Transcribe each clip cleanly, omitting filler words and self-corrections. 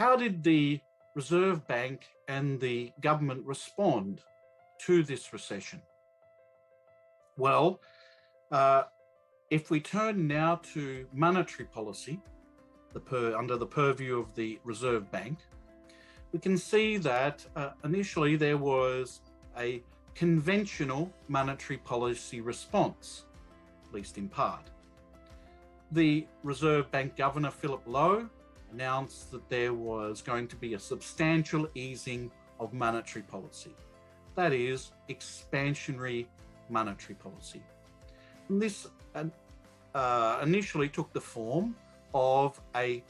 How did the Reserve Bank and the government respond to this recession? Well, if we turn now to monetary policy, under the purview of the Reserve Bank, we can see that initially there was a conventional monetary policy response, at least in part. The Reserve Bank Governor, Philip Lowe, announced that there was going to be a substantial easing of monetary policy. That is, expansionary monetary policy. And this initially took the form of a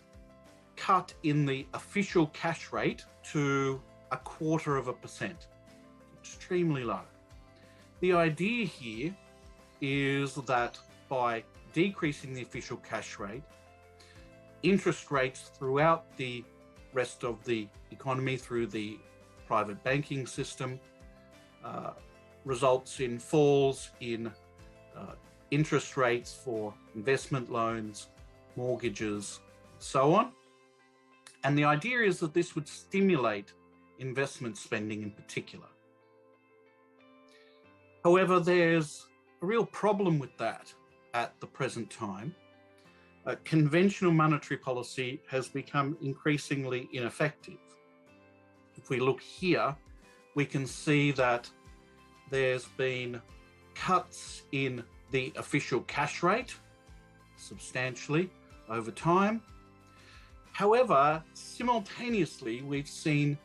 cut in the official cash rate to 0.25%, extremely low. The idea here is that by decreasing the official cash rate, interest rates throughout the rest of the economy through the private banking system results in falls in interest rates for investment loans, mortgages, so on. And the idea is that this would stimulate investment spending in particular. However, there's a real problem with that at the present time. Conventional monetary policy has become increasingly ineffective. If we look here, we can see that there's been cuts in the official cash rate substantially over time. However, simultaneously, we've seen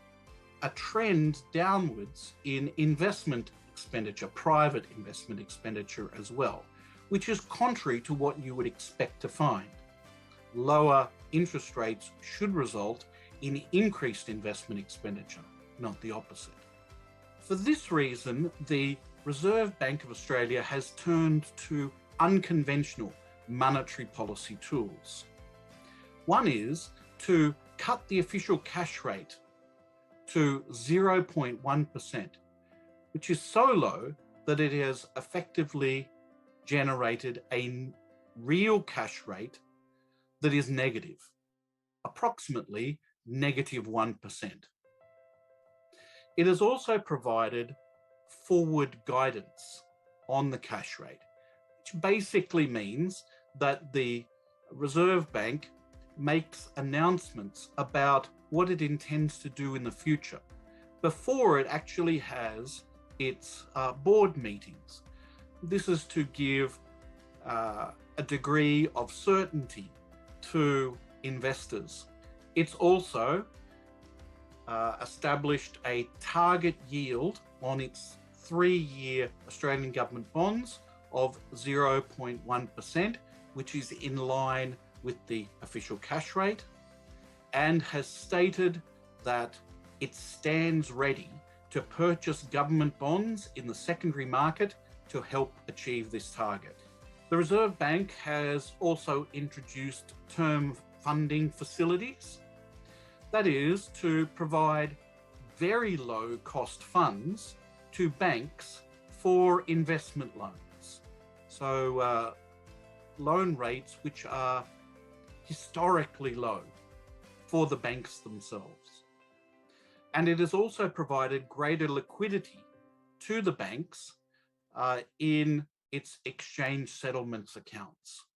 a trend downwards in investment expenditure, private investment expenditure as well, which is contrary to what you would expect to find. Lower interest rates should result in increased investment expenditure, not the opposite. For this reason, the Reserve Bank of Australia has turned to unconventional monetary policy tools. One is to cut the official cash rate to 0.1%, which is so low that it has effectively generated a real cash rate that is negative, approximately -1%. It has also provided forward guidance on the cash rate, which basically means that the Reserve Bank makes announcements about what it intends to do in the future before it actually has its board meetings. This is to give a degree of certainty to investors. It's also established a target yield on its 3-year Australian government bonds of 0.1%, which is in line with the official cash rate, and has stated that it stands ready to purchase government bonds in the secondary market to help achieve this target. The Reserve Bank has also introduced term funding facilities. That is to provide very low cost funds to banks for investment loans. So loan rates which are historically low for the banks themselves. And it has also provided greater liquidity to the banks in its exchange settlements accounts.